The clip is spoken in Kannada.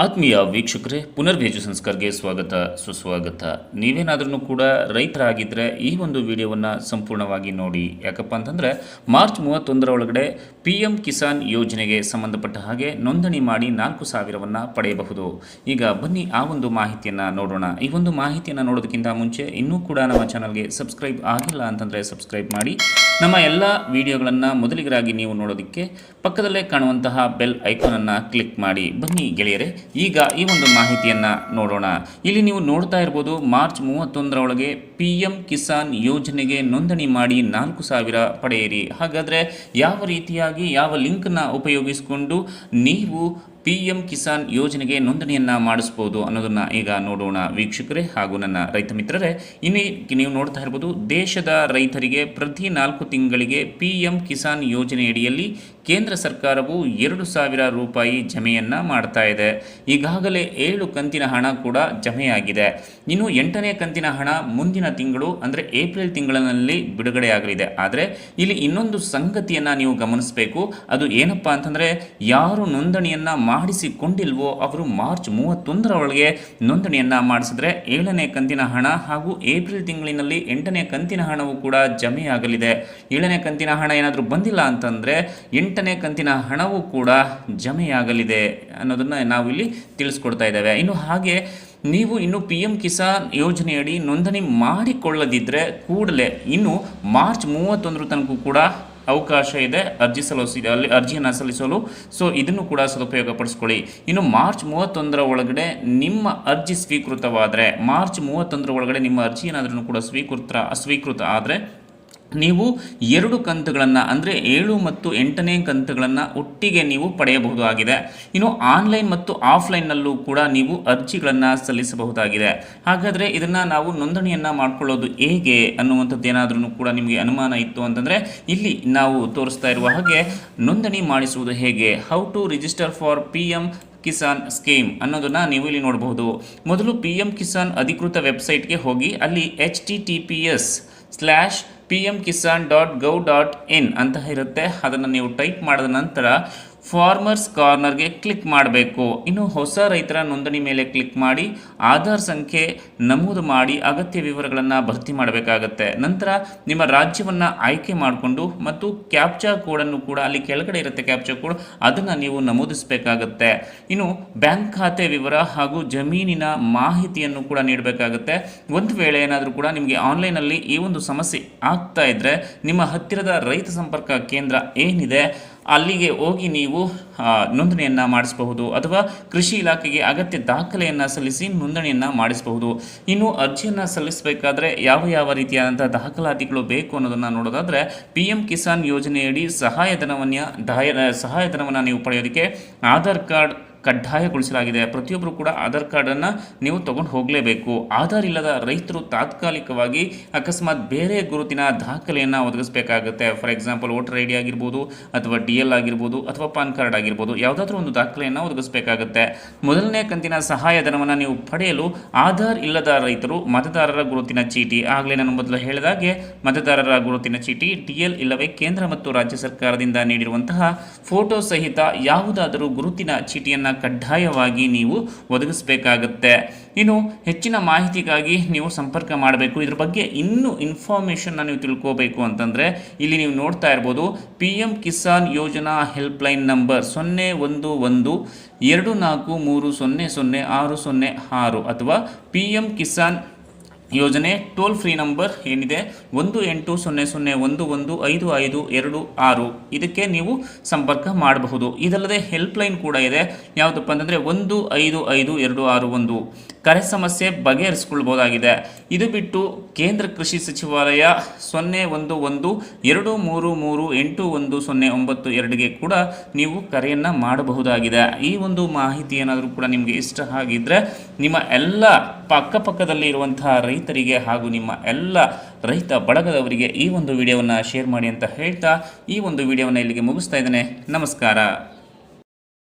ಆತ್ಮೀಯ ವೀಕ್ಷಕರೇ, ಪುನರ್ವೇಜು ಸಂಸ್ಕಾರಕ್ಕೆ ಸ್ವಾಗತ ಸುಸ್ವಾಗತ. ನೀವೇನಾದ್ರೂ ಕೂಡ ರೈತರಾಗಿದ್ದರೆ ಈ ಒಂದು ವಿಡಿಯೋವನ್ನು ಸಂಪೂರ್ಣವಾಗಿ ನೋಡಿ. ಯಾಕಪ್ಪ ಅಂತಂದರೆ ಮಾರ್ಚ್ 31ರ ಒಳಗಡೆ PM ಕಿಸಾನ್ ಯೋಜನೆಗೆ ಸಂಬಂಧಪಟ್ಟ ಹಾಗೆ ನೋಂದಣಿ ಮಾಡಿ 4,000ವನ್ನು ಪಡೆಯಬಹುದು. ಈಗ ಬನ್ನಿ ಆ ಒಂದು ಮಾಹಿತಿಯನ್ನು ನೋಡೋಣ. ಈ ಒಂದು ಮಾಹಿತಿಯನ್ನು ನೋಡೋದಕ್ಕಿಂತ ಮುಂಚೆ ಇನ್ನೂ ಕೂಡ ನಮ್ಮ ಚಾನಲ್ಗೆ ಸಬ್ಸ್ಕ್ರೈಬ್ ಆಗಿಲ್ಲ ಅಂತಂದರೆ ಸಬ್ಸ್ಕ್ರೈಬ್ ಮಾಡಿ. ನಮ್ಮ ಎಲ್ಲ ವಿಡಿಯೋಗಳನ್ನು ಮೊದಲಿಗರಾಗಿ ನೀವು ನೋಡೋದಕ್ಕೆ ಪಕ್ಕದಲ್ಲೇ ಕಾಣುವಂತಹ ಬೆಲ್ ಐಕಾನನ್ನು ಕ್ಲಿಕ್ ಮಾಡಿ. ಬನ್ನಿ ಗೆಳೆಯರೆ, ಈಗ ಈ ಒಂದು ಮಾಹಿತಿಯನ್ನು ನೋಡೋಣ. ಇಲ್ಲಿ ನೀವು ನೋಡ್ತಾ ಇರ್ಬೋದು, ಮಾರ್ಚ್ 31ರ ಒಳಗೆ PM ಕಿಸಾನ್ ಯೋಜನೆಗೆ ನೋಂದಣಿ ಮಾಡಿ 4,000 ಪಡೆಯಿರಿ. ಹಾಗಾದರೆ ಯಾವ ರೀತಿಯಾಗಿ ಯಾವ ಲಿಂಕನ್ನು ಉಪಯೋಗಿಸಿಕೊಂಡು ನೀವು PM ಕಿಸಾನ್ ಯೋಜನೆಗೆ ನೋಂದಣಿಯನ್ನು ಮಾಡಿಸ್ಬೋದು ಅನ್ನೋದನ್ನು ಈಗ ನೋಡೋಣ ವೀಕ್ಷಕರೇ ಹಾಗೂ ನನ್ನ ರೈತ ಮಿತ್ರರೇ. ಇನ್ನು ನೀವು ನೋಡ್ತಾ ಇರ್ಬೋದು, ದೇಶದ ರೈತರಿಗೆ ಪ್ರತಿ 4 ತಿಂಗಳಿಗೆ PM ಕಿಸಾನ್ ಯೋಜನೆಯಡಿಯಲ್ಲಿ ಕೇಂದ್ರ ಸರ್ಕಾರವು 2,000 ರೂಪಾಯಿ ಜಮೆಯನ್ನು ಮಾಡ್ತಾ ಇದೆ. ಈಗಾಗಲೇ 7 ಕಂತಿನ ಹಣ ಕೂಡ ಜಮೆಯಾಗಿದೆ. ಇನ್ನು 8ನೇ ಕಂತಿನ ಹಣ ಮುಂದಿನ ತಿಂಗಳು ಅಂದರೆ ಏಪ್ರಿಲ್ ತಿಂಗಳಿನಲ್ಲಿ ಬಿಡುಗಡೆಯಾಗಲಿದೆ. ಆದರೆ ಇಲ್ಲಿ ಇನ್ನೊಂದು ಸಂಗತಿಯನ್ನು ನೀವು ಗಮನಿಸಬೇಕು. ಅದು ಏನಪ್ಪ ಅಂತಂದರೆ, ಯಾರು ನೋಂದಣಿಯನ್ನು ಮಾಡಿಸಿಕೊಂಡಿಲ್ವೋ ಅವರು ಮಾರ್ಚ್ 31ರ ಒಳಗೆ ನೋಂದಣಿಯನ್ನು ಮಾಡಿಸಿದ್ರೆ 7ನೇ ಕಂತಿನ ಹಣ ಹಾಗೂ ಏಪ್ರಿಲ್ ತಿಂಗಳಿನಲ್ಲಿ 8ನೇ ಕಂತಿನ ಹಣವು ಕೂಡ ಜಮೆಯಾಗಲಿದೆ. 7ನೇ ಕಂತಿನ ಹಣ ಏನಾದರೂ ಬಂದಿಲ್ಲ ಅಂತಂದರೆ 8ನೇ ಕಂತಿನ ಹಣವೂ ಕೂಡ ಜಮೆಯಾಗಲಿದೆ ಅನ್ನೋದನ್ನು ನಾವು ಇಲ್ಲಿ ತಿಳಿಸ್ಕೊಡ್ತಾ ಇದ್ದೇವೆ. ಇನ್ನು ಹಾಗೆ ನೀವು ಇನ್ನು PM ಕಿಸಾನ್ ಯೋಜನೆಯಡಿ ನೋಂದಣಿ ಮಾಡಿಕೊಳ್ಳದಿದ್ದರೆ ಕೂಡಲೇ ಇನ್ನು ಮಾರ್ಚ್ 31ರ ತನಕ ಕೂಡ ಅವಕಾಶ ಇದೆ ಅರ್ಜಿಯನ್ನು ಸಲ್ಲಿಸಲು. ಸೊ ಇದನ್ನು ಕೂಡ ಸದುಪಯೋಗ ಪಡಿಸ್ಕೊಳ್ಳಿ. ಇನ್ನು ಮಾರ್ಚ್ 31ರ ಒಳಗಡೆ ನಿಮ್ಮ ಅರ್ಜಿ ಸ್ವೀಕೃತವಾದರೆ, ಮಾರ್ಚ್ 31ರ ಒಳಗಡೆ ನಿಮ್ಮ ಅರ್ಜಿ ಏನಾದ್ರೂ ಕೂಡ ಸ್ವೀಕೃತ ಆದರೆ ನೀವು 2 ಕಂತುಗಳನ್ನು ಅಂದರೆ 7 ಮತ್ತು 8ನೇ ಕಂತುಗಳನ್ನು ಒಟ್ಟಿಗೆ ನೀವು ಪಡೆಯಬಹುದಾಗಿದೆ. ಇನ್ನು ಆನ್ಲೈನ್ ಮತ್ತು ಆಫ್ಲೈನ್ನಲ್ಲೂ ಕೂಡ ನೀವು ಅರ್ಜಿಗಳನ್ನು ಸಲ್ಲಿಸಬಹುದಾಗಿದೆ. ಹಾಗಾದರೆ ಇದನ್ನು ನಾವು ನೋಂದಣಿಯನ್ನು ಮಾಡಿಕೊಳ್ಳೋದು ಹೇಗೆ ಅನ್ನುವಂಥದ್ದು ಏನಾದ್ರೂ ಕೂಡ ನಿಮಗೆ ಅನುಮಾನ ಇತ್ತು ಅಂತಂದರೆ ಇಲ್ಲಿ ನಾವು ತೋರಿಸ್ತಾ ಇರುವ ಹಾಗೆ ನೋಂದಣಿ ಮಾಡಿಸುವುದು ಹೇಗೆ, how to register for PM Kisan scheme ಅನ್ನೋದನ್ನು ನೀವು ಇಲ್ಲಿ ನೋಡಬಹುದು. ಮೊದಲು PM ಕಿಸಾನ್ ಅಧಿಕೃತ ವೆಬ್ಸೈಟ್ಗೆ ಹೋಗಿ ಅಲ್ಲಿ https:/pmkisan.gov.in ಅಂತ ಇರುತ್ತೆ. ಅದನ್ನು ನೀವು ಟೈಪ್ ಮಾಡಿದ ನಂತರ ಫಾರ್ಮರ್ಸ್ ಕಾರ್ನರ್ಗೆ ಕ್ಲಿಕ್ ಮಾಡಬೇಕು. ಇನ್ನು ಹೊಸ ರೈತರ ನೋಂದಣಿ ಮೇಲೆ ಕ್ಲಿಕ್ ಮಾಡಿ ಆಧಾರ್ ಸಂಖ್ಯೆ ನಮೂದು ಮಾಡಿ ಅಗತ್ಯ ವಿವರಗಳನ್ನು ಭರ್ತಿ ಮಾಡಬೇಕಾಗತ್ತೆ. ನಂತರ ನಿಮ್ಮ ರಾಜ್ಯವನ್ನು ಆಯ್ಕೆ ಮಾಡಿಕೊಂಡು ಮತ್ತು ಕ್ಯಾಪ್ಚಾ ಕೋಡನ್ನು ಕೂಡ ಅಲ್ಲಿ ಕೆಳಗಡೆ ಇರುತ್ತೆ, ಕ್ಯಾಪ್ಚಾ ಕೋಡ್ ಅದನ್ನು ನೀವು ನಮೂದಿಸಬೇಕಾಗತ್ತೆ. ಇನ್ನು ಬ್ಯಾಂಕ್ ಖಾತೆ ವಿವರ ಹಾಗೂ ಜಮೀನಿನ ಮಾಹಿತಿಯನ್ನು ಕೂಡ ನೀಡಬೇಕಾಗುತ್ತೆ. ಒಂದು ವೇಳೆ ಏನಾದರೂ ಕೂಡ ನಿಮಗೆ ಆನ್ಲೈನಲ್ಲಿ ಈ ಒಂದು ಸಮಸ್ಯೆ ಆಗ್ತಾ ಇದ್ದರೆ ನಿಮ್ಮ ಹತ್ತಿರದ ರೈತ ಸಂಪರ್ಕ ಕೇಂದ್ರ ಏನಿದೆ ಅಲ್ಲಿಗೆ ಹೋಗಿ ನೀವು ನೋಂದಣಿಯನ್ನು ಮಾಡಿಸಬಹುದು ಅಥವಾ ಕೃಷಿ ಇಲಾಖೆಗೆ ಅಗತ್ಯ ದಾಖಲೆಯನ್ನು ಸಲ್ಲಿಸಿ ನೋಂದಣಿಯನ್ನು ಮಾಡಿಸಬಹುದು. ಇನ್ನು ಅರ್ಜಿಯನ್ನು ಸಲ್ಲಿಸಬೇಕಾದ್ರೆ ಯಾವ ರೀತಿಯಾದಂಥ ದಾಖಲಾತಿಗಳು ಬೇಕು ಅನ್ನೋದನ್ನು ನೋಡೋದಾದರೆ PM ಕಿಸಾನ್ ಯೋಜನೆಯಡಿ ಸಹಾಯಧನವನ್ನು ನೀವು ಪಡೆಯೋದಕ್ಕೆ ಆಧಾರ್ ಕಾರ್ಡ್ ಕಡ್ಡಾಯಗೊಳಿಸಲಾಗಿದೆ. ಪ್ರತಿಯೊಬ್ಬರು ಕೂಡ ಆಧಾರ್ ಕಾರ್ಡನ್ನು ನೀವು ತಗೊಂಡು ಹೋಗಲೇಬೇಕು. ಆಧಾರ್ ಇಲ್ಲದ ರೈತರು ತಾತ್ಕಾಲಿಕವಾಗಿ ಅಕಸ್ಮಾತ್ ಬೇರೆ ಗುರುತಿನ ದಾಖಲೆಯನ್ನು ಒದಗಿಸಬೇಕಾಗುತ್ತೆ. ಫಾರ್ ಎಕ್ಸಾಂಪಲ್ ವೋಟರ್ ID ಆಗಿರ್ಬೋದು ಅಥವಾ DL ಆಗಿರ್ಬೋದು ಅಥವಾ ಪಾನ್ ಕಾರ್ಡ್ ಆಗಿರ್ಬೋದು, ಯಾವುದಾದ್ರೂ ಒಂದು ದಾಖಲೆಯನ್ನು ಒದಗಿಸಬೇಕಾಗುತ್ತೆ. ಮೊದಲನೇ ಕಂತಿನ ಸಹಾಯಧನವನ್ನು ನೀವು ಪಡೆಯಲು ಆಧಾರ್ ಇಲ್ಲದ ರೈತರು ಮತದಾರರ ಗುರುತಿನ ಚೀಟಿ, ಆಗಲೇ ನಾನು ಮೊದಲು ಹೇಳಿದಾಗೆ ಮತದಾರರ ಗುರುತಿನ ಚೀಟಿ, DL ಇಲ್ಲವೇ ಕೇಂದ್ರ ಮತ್ತು ರಾಜ್ಯ ಸರ್ಕಾರದಿಂದ ನೀಡಿರುವಂತಹ ಫೋಟೋ ಸಹಿತ ಯಾವುದಾದರೂ ಗುರುತಿನ ಚೀಟಿಯನ್ನು ಕಡ್ಡಾಯವಾಗಿ ನೀವು ಒದಗಿಸಬೇಕಾಗುತ್ತೆ. ಇನ್ನು ಹೆಚ್ಚಿನ ಮಾಹಿತಿಗಾಗಿ ನೀವು ಸಂಪರ್ಕ ಮಾಡಬೇಕು. ಇದ್ರ ಬಗ್ಗೆ ಇನ್ನೂ ಇನ್ಫಾರ್ಮೇಷನ್ನ ನೀವು ತಿಳ್ಕೋಬೇಕು ಅಂತಂದರೆ ಇಲ್ಲಿ ನೀವು ನೋಡ್ತಾ ಇರ್ಬೋದು, PM ಕಿಸಾನ್ ಯೋಜನಾ ಹೆಲ್ಪ್ಲೈನ್ ನಂಬರ್ 011-24300606 ಅಥವಾ PM ಕಿಸಾನ್ ಯೋಜನೆ ಟೋಲ್ ಫ್ರೀ ನಂಬರ್ ಏನಿದೆ 1800115526 ಇದಕ್ಕೆ ನೀವು ಸಂಪರ್ಕ ಮಾಡಬಹುದು. ಇದಲ್ಲದೆ ಹೆಲ್ಪ್ಲೈನ್ ಕೂಡ ಇದೆ. ಯಾವುದಪ್ಪ ಅಂತಂದರೆ 155261 ಕರೆ ಸಮಸ್ಯೆ ಬಗೆಹರಿಸಿಕೊಳ್ಳಬಹುದಾಗಿದೆ. ಇದು ಬಿಟ್ಟು ಕೇಂದ್ರ ಕೃಷಿ ಸಚಿವಾಲಯ 011-233-8109-2ಗೆ ಕೂಡ ನೀವು ಕರೆಯನ್ನು ಮಾಡಬಹುದಾಗಿದೆ. ಈ ಒಂದು ಮಾಹಿತಿ ಏನಾದರೂ ಕೂಡ ನಿಮಗೆ ಇಷ್ಟ ಆಗಿದ್ದರೆ ನಿಮ್ಮ ಎಲ್ಲ ಅಕ್ಕಪಕ್ಕದಲ್ಲಿ ಇರುವಂತಹ ರೈತರಿಗೆ ಹಾಗೂ ನಿಮ್ಮ ಎಲ್ಲ ರೈತ ಬಳಗದವರಿಗೆ ಈ ಒಂದು ವಿಡಿಯೋವನ್ನು ಶೇರ್ ಮಾಡಿ ಅಂತ ಹೇಳ್ತಾ ಈ ಒಂದು ವಿಡಿಯೋವನ್ನು ಇಲ್ಲಿಗೆ ಮುಗಿಸ್ತಾ ಇದ್ದೇನೆ. ನಮಸ್ಕಾರ.